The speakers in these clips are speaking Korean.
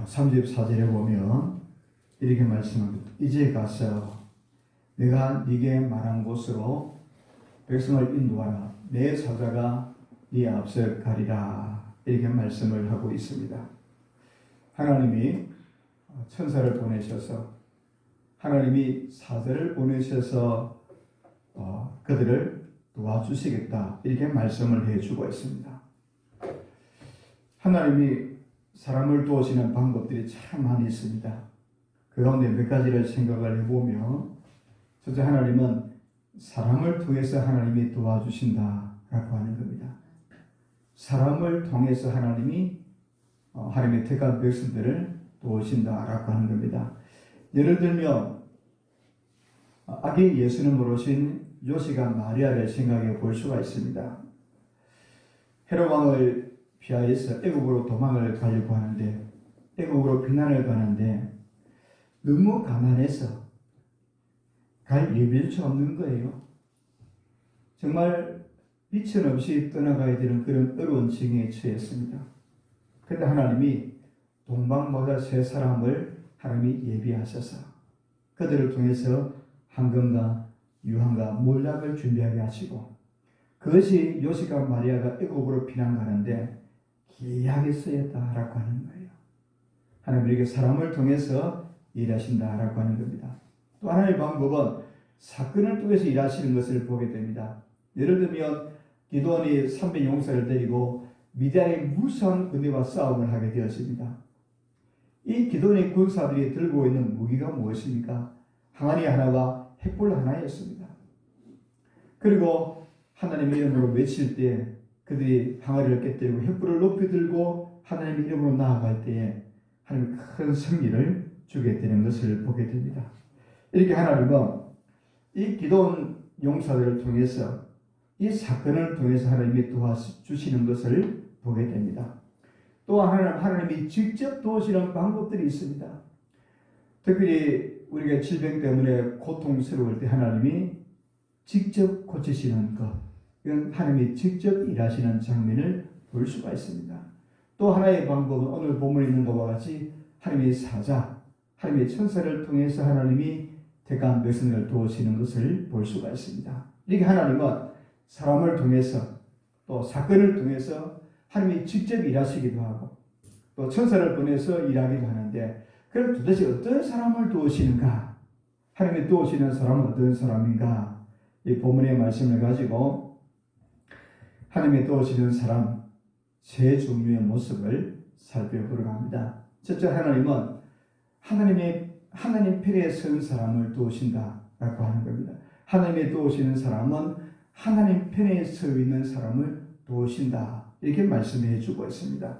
34절에 보면 이렇게 말씀합니다. 이제 가서 내가 네게 말한 곳으로 백성을 인도하라. 내 사자가 네 앞서 가리라. 이렇게 말씀을 하고 있습니다. 하나님이 천사를 보내셔서 하나님이 사자를 보내셔서 그들을 도와주시겠다. 이렇게 말씀을 해주고 있습니다. 하나님이 사람을 도우시는 방법들이 참 많이 있습니다. 그 가운데 몇 가지를 생각을 해보면 첫째, 하나님은 사람을 통해서 하나님이 도와주신다라고 하는 겁니다. 사람을 통해서 하나님이 하나님의 택한 백성들을 도우신다라고 하는 겁니다. 예를 들면 아기 예수님을 오신 요셉과 마리아를 생각해 볼 수가 있습니다. 헤롯 왕을 피하여서 애국으로 도망을 가려고 하는데, 애국으로 피난을 가는데 너무 가난해서 갈 예비조차 없는 거예요. 정말 미천 없이 떠나가야 되는 그런 어려운 징에 처했습니다. 그런데 하나님이 동방보다 세 사람을 하나님이 예비하셔서 그들을 통해서 황금과 유황과 몰락을 준비하게 하시고, 그것이 요셉과 마리아가 애굽으로 피난 가는데 귀하게 쓰였다라고 하는 거예요. 하나님이 이렇게 사람을 통해서 일하신다라고 하는 겁니다. 또 하나의 방법은 사건을 통해서 일하시는 것을 보게 됩니다. 예를 들면 기드온이 300용사를 데리고 미디안의 무수한 군대와 싸움을 하게 되었습니다. 이 기드온의 군사들이 들고 있는 무기가 무엇입니까? 항아리 하나와 횃불 하나였습니다. 그리고 하나님의 이름으로 외칠 때 그들이 항아리를 깨뜨리고 횃불을 높이 들고 하나님의 이름으로 나아갈 때에 하나님이 큰 승리를 주게 되는 것을 보게 됩니다. 이렇게 하나님은 이 기드온 용사들을 통해서 이 사건을 통해서 하나님이 도와주시는 것을 보게 됩니다. 또 하나님이 직접 도우시는 방법들이 있습니다. 특별히 우리가 질병 때문에 고통스러울 때 하나님이 직접 고치시는 것, 이건 하나님이 직접 일하시는 장면을 볼 수가 있습니다. 또 하나의 방법은 오늘 본문에 있는 것과 같이 하나님의 사자, 하나님의 천사를 통해서 하나님이 택한 백성을 도우시는 것을 볼 수가 있습니다. 이렇게 하나님은 사람을 통해서 또 사건을 통해서 하나님이 직접 일하시기도 하고 또 천사를 보내서 일하기도 하는데, 그럼 도대체 어떤 사람을 도우시는가? 하나님이 도우시는 사람은 어떤 사람인가? 이 본문의 말씀을 가지고 하나님이 도우시는 사람 세 종류의 모습을 살펴보려고 합니다. 첫째, 하나님은 하나님 편에 선 사람을 도우신다라고 하는 겁니다. 하나님이 도우시는 사람은 하나님 편에 서 있는 사람을 도우신다, 이렇게 말씀해 주고 있습니다.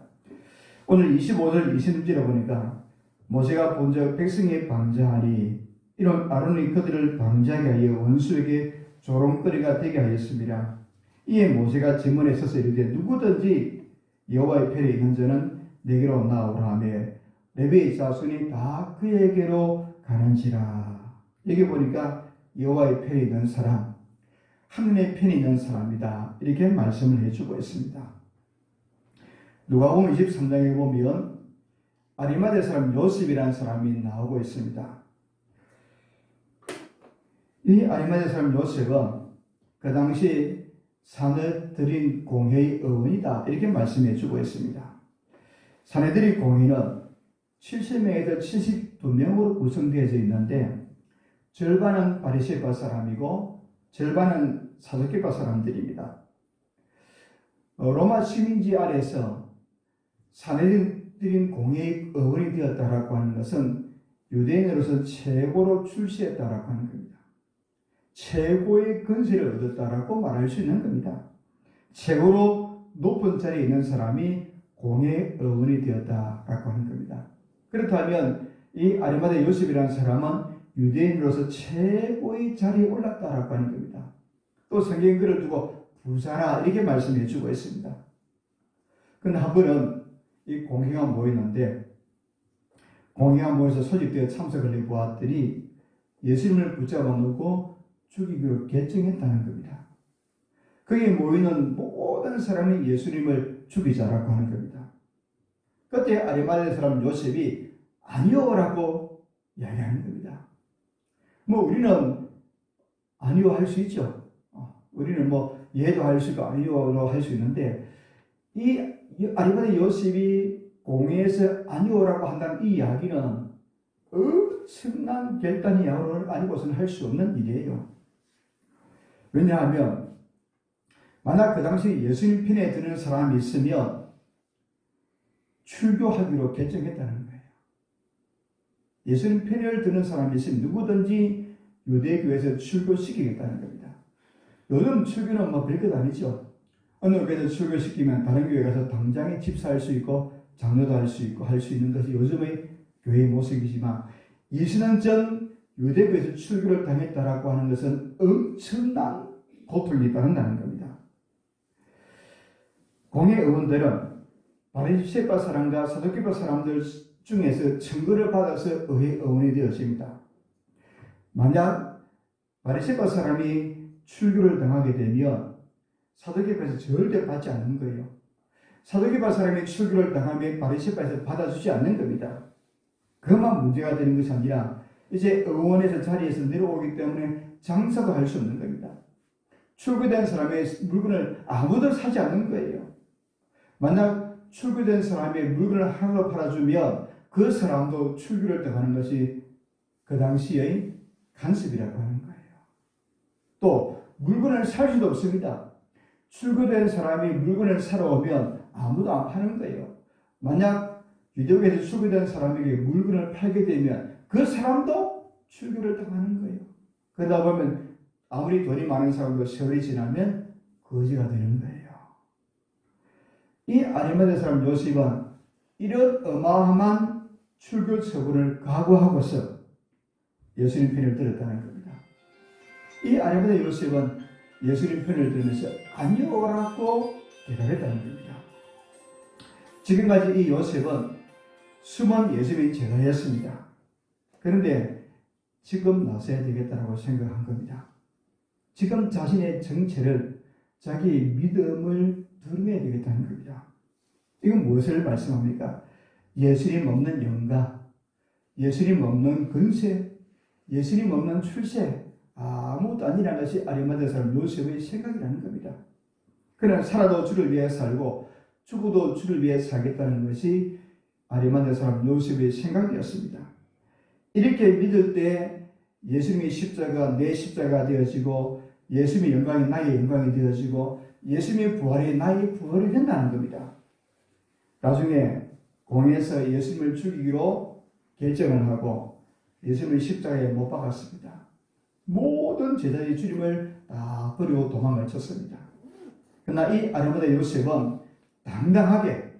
오늘 25절 26절에 보니까 모세가 본적 백성이 방자하니 이런 아론이 그들을 방자하게 하여 원수에게 조롱거리가 되게 하였습니다. 이에 모세가 지문에 서서 이르되 누구든지 여호와의 편에 있는 자는 내게로 나오라 하며 레위의 자손이 다 그에게로 가는지라. 여기 보니까 여호와의 편에 있는 사람, 하나님의 편에 있는 사람이다, 이렇게 말씀을 해주고 있습니다. 누가복음 23장에 보면 아리마대 사람 요셉이라는 사람이 나오고 있습니다. 이 아리마대 사람 요셉은 그 당시 사내들인 공회의 의원이다, 이렇게 말씀해 주고 있습니다. 사내들인 공회는 70명에서 72명으로 구성되어져 있는데 절반은 바리새파 사람이고 절반은 사두개파 사람들입니다. 로마 식민지 아래서 사내들인 공회의 의원이 되었다라고 하는 것은 유대인으로서 최고로 출세했다라고 하는 겁니다. 최고의 건세를 얻었다라고 말할 수 있는 겁니다. 최고로 높은 자리에 있는 사람이 공회의 의원이 되었다라고 하는 겁니다. 그렇다면 이 아리마대 요셉이라는 사람은 유대인으로서 최고의 자리에 올랐다라고 하는 겁니다. 또 성경 글을 두고 부자라, 이렇게 말씀해 주고 있습니다. 그런데 한 번은 이 공회가 모이는데 공회가 모여서 소집되어 참석을 해보았더니 예수님을 붙잡아 놓고 죽이기로 결정했다는 겁니다. 거기에 모이는 모든 사람이 예수님을 죽이자라고 하는 겁니다. 그때 아리마대 사람 요셉이 아니요라고 이야기하는 겁니다. 뭐 우리는 아니요 할 수 있죠. 우리는 뭐 예도 할 수 있고 아니요로 할 수 있는데 이 아리마대 요셉이 공회에서 아니요라고 한다는 이 이야기는 엄청난 결단이 아니고서는 할 수 없는 일이에요. 왜냐하면 만약 그 당시 예수님 편에 드는 사람이 있으면 출교하기로 결정했다는 거예요. 예수님 편을 드는 사람이 있으면 누구든지 유대교에서 출교시키겠다는 겁니다. 요즘 출교는 뭐 별것 아니죠. 어느 교회에서 출교시키면 다른 교회 가서 당장에 집사할 수 있고 장로도 할 수 있고 할 수 있는 것이 요즘의 교회의 모습이지만 20년 전 유대교에서 출교를 당했다라고 하는 것은 엄청난 고통이 따른다는 겁니다. 공회 의원들은 바리새파 사람과 사두개파 사람들 중에서 증거를 받아서 의회 의원이 되었습니다. 만약 바리새파 사람이 출교를 당하게 되면 사두개파에서 절대 받지 않는 거예요. 사두개파 사람이 출교를 당하면 바리새파에서 받아주지 않는 겁니다. 그것만 문제가 되는 것이 아니라 이제 의원에서 자리에서 내려오기 때문에 장사도 할 수 없는 겁니다. 출교된 사람의 물건을 아무도 사지 않는 거예요. 만약 출교된 사람의 물건을 하나로 팔아주면 그 사람도 출교를 당하는 것이 그 당시의 간섭이라고 하는 거예요. 또 물건을 살 수도 없습니다. 출교된 사람이 물건을 사러 오면 아무도 안 파는 거예요. 만약 유대교에서 출교된 사람에게 물건을 팔게 되면 그 사람도 출교를 당하는 거예요. 그러다 보면 아무리 돈이 많은 사람도 세월이 지나면 거지가 되는 거예요. 이 아리마대 사람 요셉은 이런 어마어마한 출교 처분을 각오하고서 예수님 편을 들었다는 겁니다. 이 아리마대 요셉은 예수님 편을 들으면서 아니오라고 대답했다는 겁니다. 지금까지 이 요셉은 숨은 예수님의 제자였습니다. 그런데 지금 나서야 되겠다고 생각한 겁니다. 지금 자신의 정체를, 자기의 믿음을 드러내야 되겠다는 겁니다. 이건 무엇을 말씀합니까? 예수님 없는 영광, 예수님 없는 근세, 예수님 없는 출세, 아무것도 아니라는 것이 아리마대 사람 요셉의 생각이라는 겁니다. 그러나 살아도 주를 위해 살고 죽어도 주를 위해 살겠다는 것이 아리마대 사람 요셉의 생각이었습니다. 이렇게 믿을 때 예수님의 십자가 내 십자가 되어지고 예수님의 영광이 나의 영광이 되어지고 예수님의 부활이 나의 부활이 된다는 겁니다. 나중에 공회에서 예수님을 죽이기로 결정을 하고 예수님을 십자가에 못 박았습니다. 모든 제자의 주님을 다 버리고 도망을 쳤습니다. 그러나 이 아리마대 요셉은 당당하게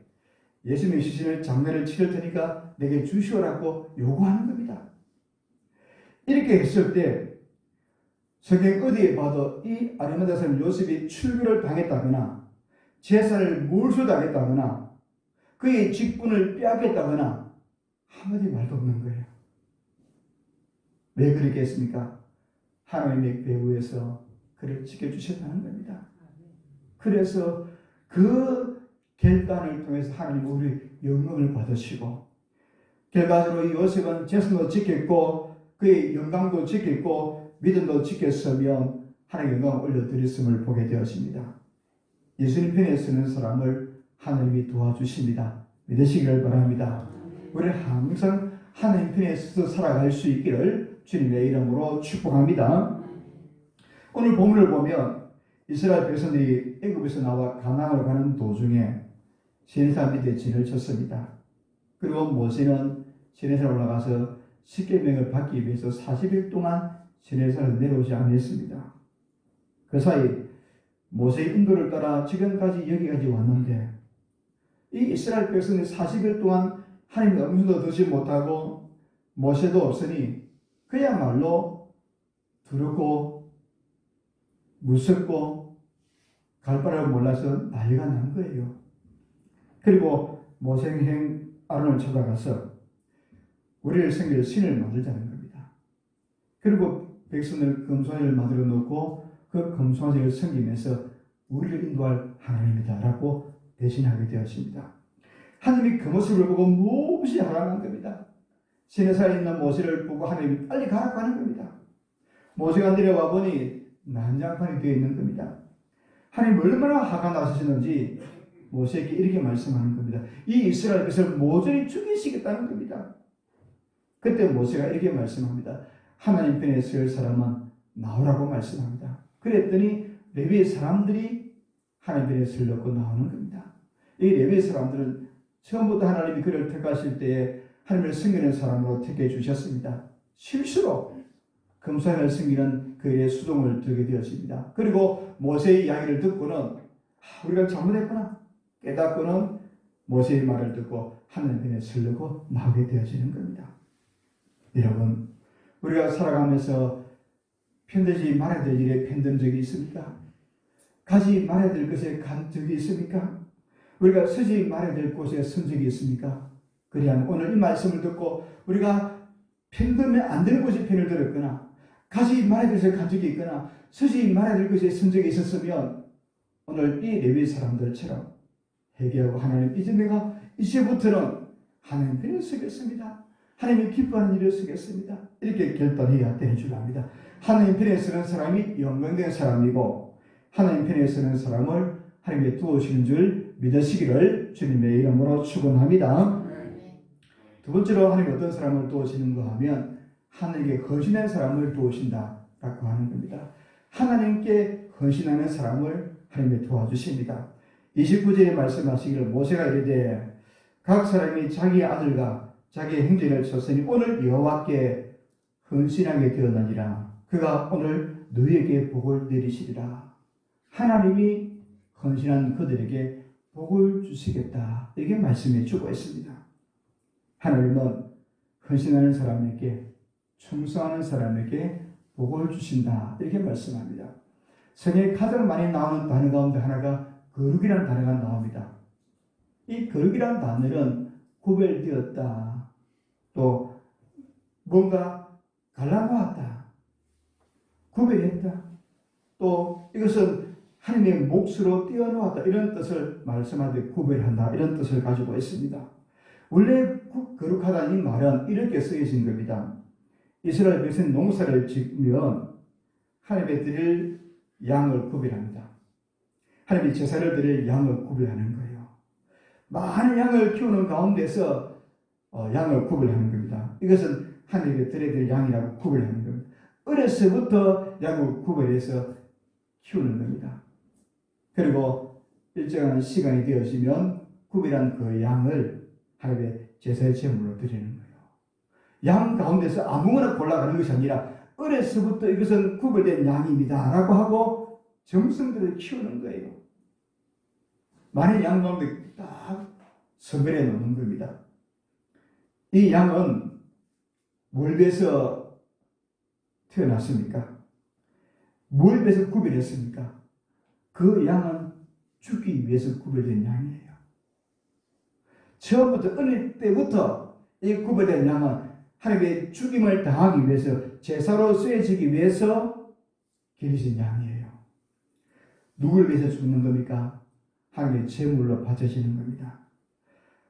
예수님의 시신을 장례를 치를 테니까 내게 주시오라고 요구하는 겁니다. 이렇게 했을 때 성경 어디에 봐도 이 아리마대 사람 요셉이 출교를 당했다거나 제사를 몰수당했다거나 그의 직분을 빼앗겼다거나 한마디 말도 없는 거예요. 왜 그렇겠습니까? 하나님의 배후에서 그를 지켜주셨다는 겁니다. 그래서 그 결단을 통해서 하나님 우리 영광을 받으시고 결과적으로 이 요셉은 제사도 지켰고 그의 영광도 지켰고 믿음도 지켰으며 하나님의 영광을 올려드렸음을 보게 되었습니다. 예수님 편에 서는 사람을 하나님이 도와주십니다. 믿으시기를 바랍니다. 우리 항상 하나님 편에 서서 살아갈 수 있기를 주님의 이름으로 축복합니다. 오늘 본문을 보면 이스라엘 백성들이 애굽에서 나와 가나안으로 가는 도중에 시내산 밑에 진을 쳤습니다. 그리고 모세는 시내산에 올라가서 십계명을 받기 위해서 40일 동안 시내산을 내려오지 않았습니다. 그 사이 모세의 인도를 따라 지금까지 여기까지 왔는데 이 이스라엘 백성이 40일 동안 하나님의 음성도 듣지 못하고 모세도 없으니 그야말로 두렵고 무섭고 갈 바를 몰라서 난리가 난 거예요. 그리고 모세행 아론을 찾아가서 우리를 섬길 신을 만들자는 겁니다. 그리고 백성을 금송아지를 만들어 놓고 그 금송아지를 섬기면서 우리를 인도할 하나님이다 라고 대신하게 되었습니다. 하나님이 그 모습을 보고 몹시 화난 겁니다. 시내산에 있는 모세를 보고 하나님이 빨리 가라고 하는 겁니다. 모세가 내려와 보니 난장판이 되어 있는 겁니다. 하나님 얼마나 화가 나셨는지 모세에게 이렇게 말씀하는 겁니다. 이 이스라엘 백성을 모조리 죽이시겠다는 겁니다. 그때 모세가 이렇게 말씀합니다. 하나님 편에 설 사람은 나오라고 말씀합니다. 그랬더니 레위의 사람들이 하나님 편에 서려고 나오는 겁니다. 이 레위의 사람들은 처음부터 하나님이 그를 택하실 때에 하나님을 섬기는 사람으로 택해 주셨습니다. 실수로 금수산을 섬기는 그의 수동을 들게 되었습니다. 그리고 모세의 이야기를 듣고는 우리가 잘못했구나 깨닫고는 모세의 말을 듣고 하나님 편에 서려고 나오게 되어지는 겁니다. 여러분, 우리가 살아가면서 편들지 말아야 될 일에 편든 적이 있습니까? 가지 말아야 될 것에 간 적이 있습니까? 우리가 서지 말아야 될 곳에 선 적이 있습니까? 그래야 오늘 이 말씀을 듣고 우리가 편들면 안 되는 곳에 편을 들었거나 가지 말아야 될 것에 간 적이 있거나 서지 말아야 될 것에 선 적이 있었으면 오늘 이 레위 사람들처럼 회개하고 하나님 이제 내가 이제부터는 하나님 편에 서겠습니다. 하나님이 기뻐하는 일을 쓰겠습니다. 이렇게 결단해야 되는 줄 압니다. 하나님 편에 서는 사람이 영광된 사람이고 하나님 편에 서는 사람을 하나님께 두어주시는 줄 믿으시기를 주님의 이름으로 축원합니다. 두 번째로 하나님 어떤 사람을 두어주시는가 하면 하나님께 헌신한 사람을 두어주신다라고 하는 겁니다. 하나님께 헌신하는 사람을 하나님께 도와주십니다. 29절에 말씀하시기를 모세가 이르되 각 사람이 자기 아들과 자기의 행진을 쳤으니 오늘 여호와께 헌신하게 되었느니라. 그가 오늘 너희에게 복을 내리시리라. 하나님이 헌신한 그들에게 복을 주시겠다. 이렇게 말씀해 주고 있습니다. 하나님은 헌신하는 사람에게 충성하는 사람에게 복을 주신다. 이렇게 말씀합니다. 성경에 가장 많이 나오는 단어 가운데 하나가 거룩이라는 단어가 나옵니다. 이 거룩이라는 단어는 구별되었다. 또 뭔가 갈라놓았다. 구별했다. 또 이것은 하나님의 몫으로 띄어놓았다. 이런 뜻을 말씀하되 구별한다. 이런 뜻을 가지고 있습니다. 원래 거룩하다는 이 말은 이렇게 쓰여진 겁니다. 이스라엘 백성이 농사를 지으면 하나님의 드릴 양을 구별합니다. 하나님의 제사를 드릴 양을 구별하는 거예요. 많은 양을 키우는 가운데서 양을 구별하는 겁니다. 이것은 하나님께 드려야 될 양이라고 구별하는 겁니다. 어려서부터 양을 구별해서 키우는 겁니다. 그리고 일정한 시간이 되어지면 구별한 그 양을 하나님의 제사의 제물로 드리는 거예요. 양 가운데서 아무거나 골라가는 것이 아니라 어려서부터 이것은 구별된 양입니다 라고 하고 정성들을 키우는 거예요. 많은 양 가운데 딱 선별해 놓는 겁니다. 이 양은 뭘 위해서 태어났습니까? 뭘 위해서 구별했습니까? 그 양은 죽기 위해서 구별된 양이에요. 처음부터 어릴 때부터 이 구별된 양은 하나님의 죽임을 당하기 위해서 제사로 쓰여지기 위해서 기르신 양이에요. 누구를 위해서 죽는 겁니까? 하나님의 제물로 바쳐지는 겁니다.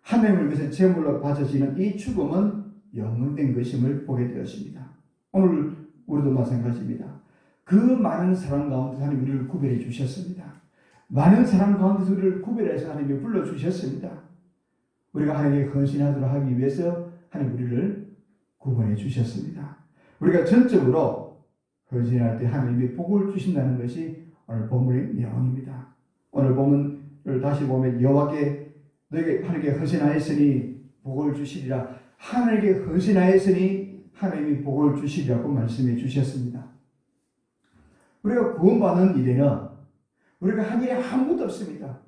하나님을 위해서 제물로 바쳐지는 이 죽음은 영원된 것임을 보게 되었습니다. 오늘 우리도 마찬가지입니다. 그 많은 사람 가운데 하나님 우리를 구별해 주셨습니다. 많은 사람 가운데서 우리를 구별해서 하나님이 불러주셨습니다. 우리가 하나님께 헌신하도록 하기 위해서 하나님 우리를 구원해 주셨습니다. 우리가 전적으로 헌신할 때 하나님이 복을 주신다는 것이 오늘 본문의 내용입니다. 오늘 본문을 다시 보면 여호와께 너에게 하나님께 헌신하였으니 복을 주시리라. 하나님께 헌신하였으니 하나님이 복을 주시리라고 말씀해 주셨습니다. 우리가 구원받는 일에는 우리가 한 일이 아무것도 없습니다.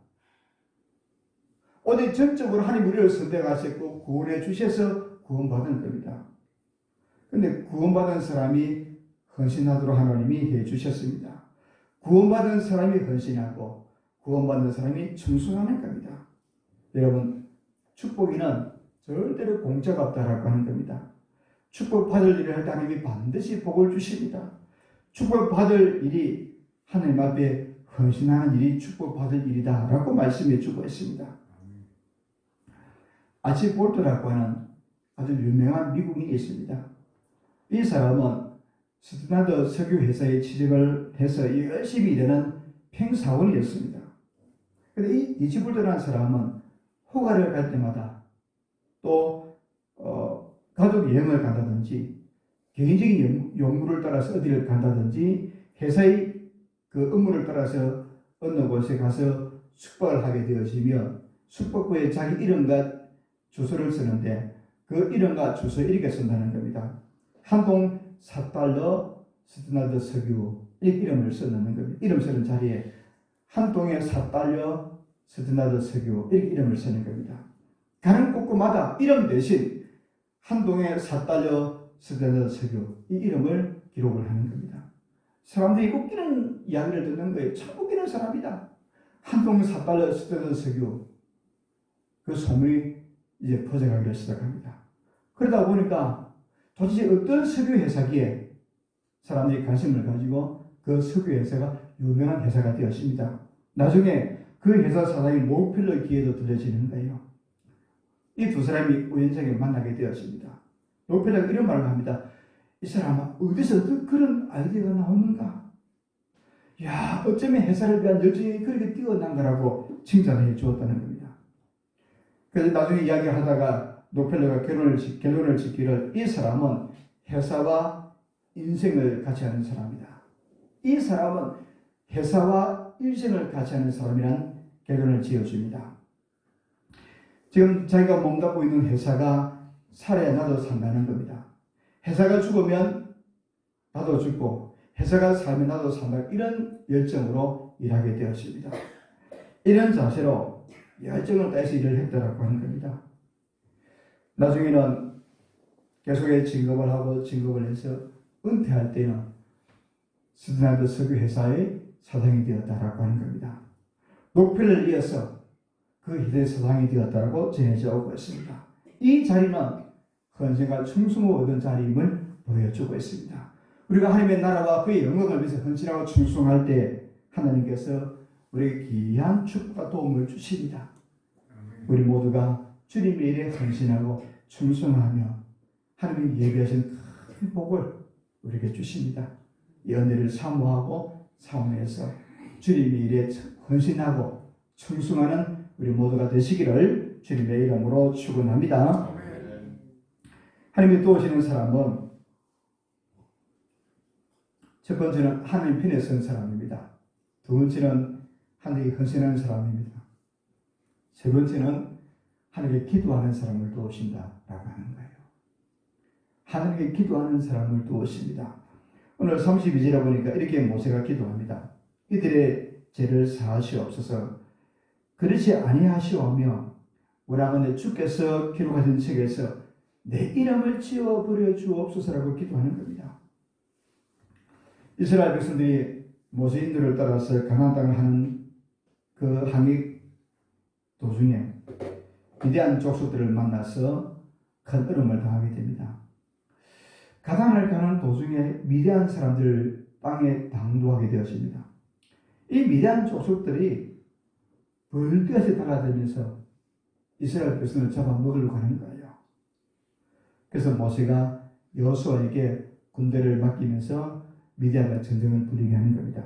오직 전적으로 하나님 우리를 선택하셨고 구원해 주셔서 구원받은 겁니다. 그런데 구원받은 사람이 헌신하도록 하나님이 해 주셨습니다. 구원받은 사람이 헌신하고 구원받는 사람이 충성하는 겁니다. 여러분, 축복에는 절대로 공짜가 없다라고 하는 겁니다. 축복 받을 일을 할 때 하나님이 반드시 복을 주십니다. 축복 받을 일이 하나님 앞에 헌신하는 일이 축복 받을 일이다라고 말씀해 주고 있습니다. 아치볼트라고 하는 아주 유명한 미국인이 있습니다. 이 사람은 스탠다드 석유회사에 취직을 해서 열심히 일하는 평사원이었습니다. 그런데 이 아치볼트라는 사람은 휴가를 갈 때마다 또 가족 여행을 간다든지 개인적인 용무를 따라서 어디를 간다든지 회사의 그 업무를 따라서 어느 곳에 가서 숙박을 하게 되어지면 숙박부에 자기 이름과 주소를 쓰는데 그 이름과 주소 이렇게 쓴다는 겁니다. 한동 4달러 스탠다드 석유 이렇게 이름을 써놓는 겁니다. 이름 쓰는 자리에 한동에 4달러 스탠다드 석유 이렇게 이름을 쓰는 겁니다. 가는 곳곳마다 이름 대신 한동에 4달러 스탠다드 석유 이 이름을 기록을 하는 겁니다. 사람들이 웃기는 이야기를 듣는 거예요. 참 웃기는 사람이다. 한동 4달러 스탠다드 석유 그 소문이 이제 퍼져가기 시작합니다. 그러다 보니까 도대체 어떤 석유 회사기에 사람들이 관심을 가지고 그 석유 회사가 유명한 회사가 되었습니다. 나중에 그 회사 사장이 록펠러 기에도 들려지는 거예요. 이 두 사람이 우연찮게 만나게 되었습니다. 록펠러가 이런 말을 합니다. 이 사람은 어디서 그런 아이디어가 나오는가? 야, 어쩌면 회사를 위한 열정이 그렇게 뛰어난가라고 칭찬해 주었다는 겁니다. 그래서 나중에 이야기하다가 록펠러가 결론을 짓기를 이 사람은 회사와 인생을 같이 하는 사람이다. 이 사람은 회사와 인생을 같이 하는 사람이란 결론을 지어줍니다. 지금 자기가 몸담고 있는 회사가 살아야 나도 산다는 겁니다. 회사가 죽으면 나도 죽고 회사가 살면 나도 산다. 이런 열정으로 일하게 되었습니다. 이런 자세로 열정을 따서 일을 했다라고 하는 겁니다. 나중에는 계속해 진급을 하고 진급을 해서 은퇴할 때는 스탠다드 석유 회사의 사장이 되었다라고 하는 겁니다. 록펠러를 이어서 그 희대의 사장이 되었다라고 전해져 오고 있습니다. 이 자리는 헌신과 충성을 얻은 자리임을 보여주고 있습니다. 우리가 하나님의 나라와 그의 영광을 위해서 헌신하고 충성할 때 하나님께서 우리에게 귀한 축복과 도움을 주십니다. 우리 모두가 주님의 일에 헌신하고 충성하며 하나님이 예비하신 큰 복을 우리에게 주십니다. 이 은혜를 사모하고 사모해서 주님의 일에 헌신하고 충성하는 우리 모두가 되시기를 주님의 이름으로 축원합니다. 하나님이 도우시는 사람은 첫 번째는 하나님 편에 선 사람입니다. 두 번째는 하나님께 헌신하는 사람입니다. 세 번째는 하나님께 기도하는 사람을 도우신다라고 하는 거예요. 하나님께 기도하는 사람을 도우십니다. 오늘 32절에 보니까 이렇게 모세가 기도합니다. 이들의 죄를 사하시옵소서. 그렇지 아니하시오며 원하건대 주께서 기록하신 책에서 내 이름을 지워버려 주옵소서라고 기도하는 겁니다. 이스라엘 백성들이 모세 인도를 따라서 가나안 땅을 하는 그 항해 도중에 미디안 족속들을 만나서 큰 어려움을 당하게 됩니다. 가나안을 가는 도중에 미디안 사람들 땅에 당도하게 되었습니다. 이 미디안 족속들이 벌떼같이 달아들면서 이스라엘 백성을 잡아먹으려고 하는 거예요. 그래서 모세가 여호수아에게 군대를 맡기면서 미디안과 전쟁을 벌이게 하는 겁니다.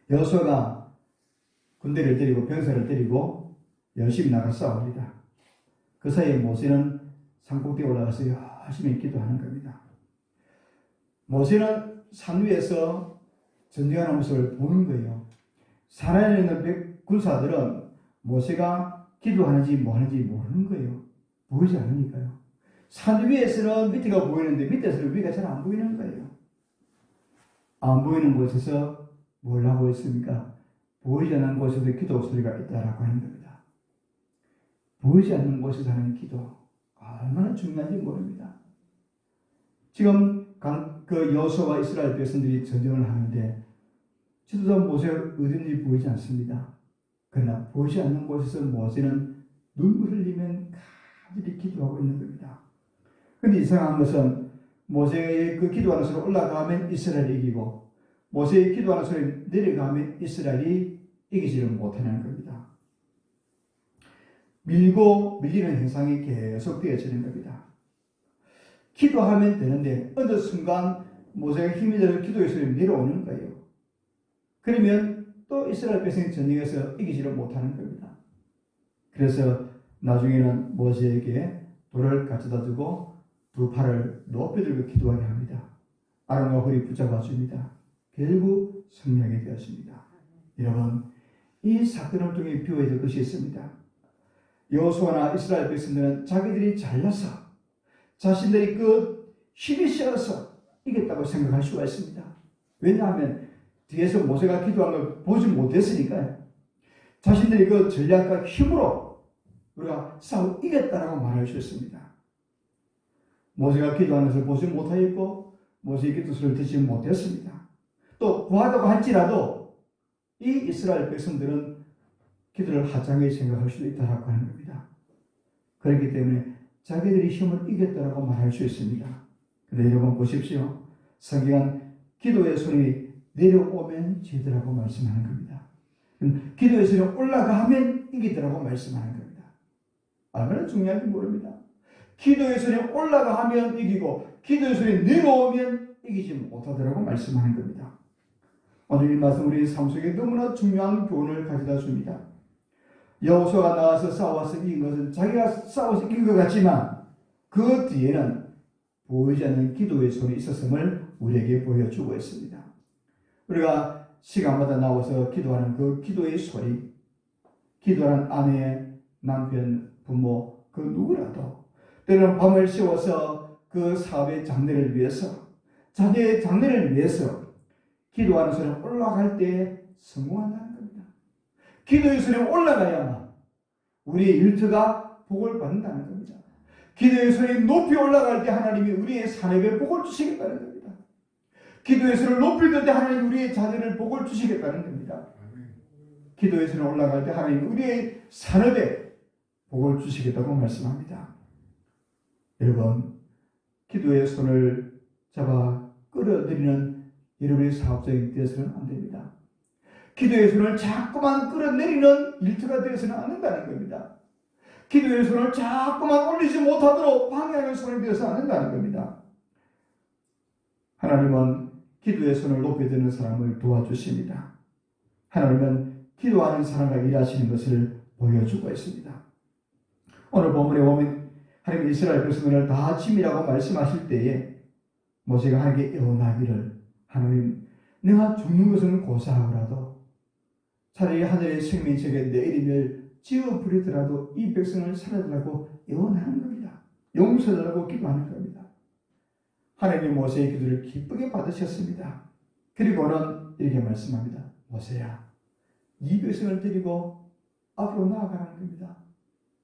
여호수아가 군대를 데리고 병사를 데리고 열심히 나가 싸웁니다. 그 사이에 모세는 산꼭대에 올라가서 열심히 기도하는 겁니다. 모세는 산 위에서 전쟁하는 모습을 보는 거예요. 산안에 있는 군사들은 모세가 기도하는지 뭐하는지 모르는 거예요. 보이지 않으니까요. 산 위에서는 밑에가 보이는데 밑에서는 위가 잘 안 보이는 거예요. 안 보이는 곳에서 뭘 하고 있습니까? 보이지 않는 곳에서 기도 소리가 있다라고 하는 겁니다. 보이지 않는 곳에서 하는 기도 얼마나 중요한지 모릅니다. 지금 그 여호수아와 이스라엘 백성들이 전쟁을 하는데 지도자 모세가 어딘지 보이지 않습니다. 그러나 보이지 않는 곳에서 모세는 눈물을 흘리면 간절히 기도하고 있는 겁니다. 그런데 이상한 것은 모세의 그 기도하는 소리 올라가면 이스라엘이 이기고 모세의 기도하는 소리 내려가면 이스라엘이 이기지를 못하는 겁니다. 밀고 밀리는 현상이 계속 되어지는 겁니다. 기도하면 되는데 어느 순간 모세가 힘이 들어 기도의 소리가 내려오는 거예요. 그러면 또 이스라엘 백성이 전쟁에서 이기지를 못하는 겁니다. 그래서 나중에는 모세에게 돌을 가져다 주고 두 팔을 높이 들고 기도하게 합니다. 아론과 홀이 붙잡아 줍니다. 결국 승리하게 되었습니다. 여러분, 이 사건을 통해 배워야 될 것이 있습니다. 여호수아나 이스라엘 백성들은 자기들이 잘나서 자신들이 그 힘이 세어서 이겼다고 생각할 수가 있습니다. 왜냐하면 뒤에서 모세가 기도한 걸 보지 못했으니까요. 자신들이 그 전략과 힘으로 우리가 싸워 이겼다라고 말할 수 있습니다. 모세가 기도하는 것을 보지 못하였고 모세의 기도 소리를 듣지 못했습니다. 또 구하다고 할지라도 이 이스라엘 백성들은 기도를 하찮게 생각할 수도 있다라고 하는 겁니다. 그렇기 때문에 자기들이 힘을 이겼다라고 말할 수 있습니다. 그런데 여러분 보십시오. 성경은 기도의 손이 내려오면 지더라고 말씀하는 겁니다. 기도의 손이 올라가면 이기더라고 말씀하는 겁니다. 얼마나 중요한지 모릅니다. 기도의 손이 올라가면 이기고 기도의 손이 내려오면 이기지 못하더라고 말씀하는 겁니다. 오늘 이 말씀 우리 삶 속에 너무나 중요한 교훈을 가져다 줍니다. 여호수아가 나와서 싸워서 이긴 것은 자기가 싸워서 이긴 것 같지만 그 뒤에는 보이지 않는 기도의 손이 있었음을 우리에게 보여주고 있습니다. 우리가 시간마다 나와서 기도하는 그 기도의 소리, 기도하는 아내, 남편, 부모, 그 누구라도 때로는 밤을 새워서 그 사업의 장래를 위해서, 자기의 장래를 위해서 기도하는 소리가 올라갈 때 성공한다는 겁니다. 기도의 소리가 올라가야만 우리의 일터가 복을 받는다는 겁니다. 기도의 소리 높이 올라갈 때 하나님이 우리의 산업에 복을 주시겠다는 겁니다. 기도의 소리를 높이 들 때 하나님이 우리의 자녀를 복을 주시겠다는 겁니다. 기도의 소리 올라갈 때 하나님이 우리의 산업에 복을 주시겠다고 말씀합니다. 여러분, 기도의 손을 잡아 끌어들이는 여러분의 사업장이 되어서는 안 됩니다. 기도의 손을 자꾸만 끌어내리는 일터가 되어서는 안 된다는 겁니다. 기도의 손을 자꾸만 올리지 못하도록 방해하는 손이 되어서는 안 된다는 겁니다. 하나님은 기도의 손을 높이 드는 사람을 도와주십니다. 하나님은 기도하는 사람과 일하시는 것을 보여주고 있습니다. 오늘 본문에 보면 하나님 이스라엘 백성들을 다 짐이라고 말씀하실 때에 모세가 하나님께 예언하기를 하나님 내가 죽는 것은 고사하고라도 차라리 하늘의 생명책에 내 이름을 지어버리더라도 이 백성을 살려달라고 예언하는 겁니다. 용서달라고 기도하는 겁니다. 하나님 모세의 기도를 기쁘게 받으셨습니다. 그리고는 이렇게 말씀합니다. 모세야, 이 백성을 데리고 앞으로 나아가는 겁니다.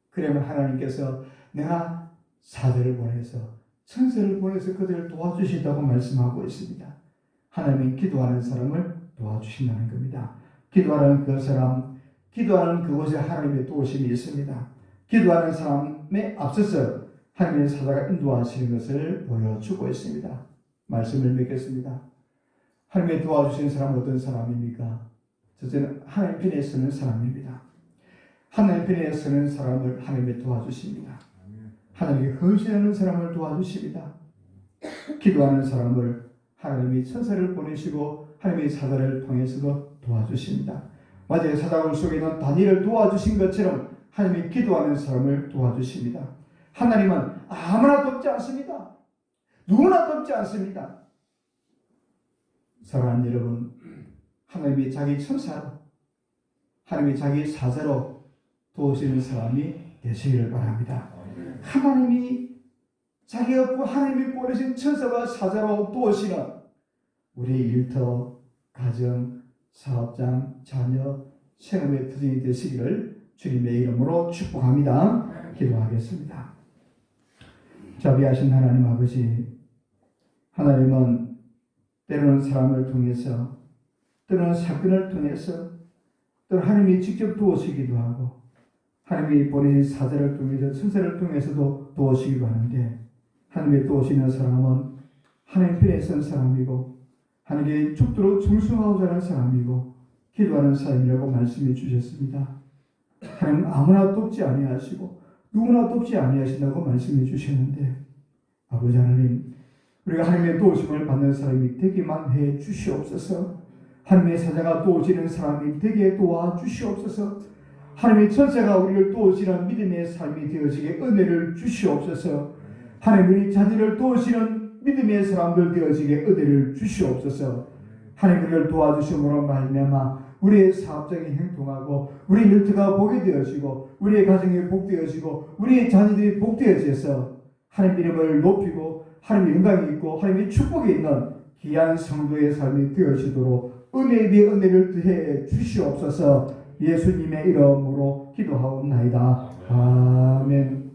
그러면 하나님께서 내가 사자를 보내서 천사를 보내서 그들을 도와주신다고 말씀하고 있습니다. 하나님은 기도하는 사람을 도와주신다는 겁니다. 기도하는 그 사람, 기도하는 그곳에 하나님의 도우심이 있습니다. 기도하는 사람에 앞서서 하나님의 사자가 인도하시는 것을 보여주고 있습니다. 말씀을 맺겠습니다. 하나님의 도와주시는 사람은 어떤 사람입니까? 첫째는 하나님 편에 서는 사람입니다. 하나님 편에 서는 사람을 하나님이 도와주십니다. 하나님께 헌신하는 사람을 도와주십니다. 기도하는 사람을 하나님이 천사를 보내시고 하나님의 사자를 통해서도 도와주십니다. 마지막 사자굴 속에 있는 다니엘을 도와주신 것처럼 하나님이 기도하는 사람을 도와주십니다. 하나님은 아무나 돕지 않습니다. 누구나 돕지 않습니다. 사랑하는 여러분, 하나님이 자기 천사로, 하나님이 자기 사자로 도우시는 사람이 되시기를 바랍니다. 하나님이 자기가 하나님이 보내신 천사와 사자로 도우시는 우리 일터, 가정, 사업장, 자녀, 생업의 터전이 되시기를 주님의 이름으로 축복합니다. 기도하겠습니다. 자비하신 하나님 아버지, 하나님은 때로는 사람을 통해서, 때로는 사건을 통해서, 또는 하나님이 직접 도우시기도 하고 하나님이 보내신 사자를 통해서 천사를 통해서도 도우시기도 하는데, 하나님의 도우시는 사람은 하나님 편에 선 사람이고 하나님의 축도로 충성하고자 하는 사람이고 기도하는 사람이라고 말씀해 주셨습니다. 하나님 아무나 돕지 아니하시고 누구나 돕지 아니하신다고 말씀해 주셨는데 아버지 하나님 우리가 하나님의 도우심을 받는 사람이 되기만 해 주시옵소서. 하나님의 사자가 도우시는 사람이 되게 도와주시옵소서. 하나님의 천사가 우리를 도우시는 믿음의 삶이 되어지게 은혜를 주시옵소서. 하나님 우리 자녀를 도우시는 믿음의 사람들 되어지게 은혜를 주시옵소서. 하나님 우리를 도와주심으로 말미암아 우리의 사업장이 행통하고 우리 일터가 복이 되어지고 우리의 가정이 복되어지고 우리의 자녀들이 복되어져서 하나님 이름을 높이고 하나님의 영광이 있고 하나님의 축복이 있는 귀한 성도의 삶이 되어지도록 은혜 위에 은혜를 더해 주시옵소서. 예수님의 이름으로 기도하옵나이다. 아멘.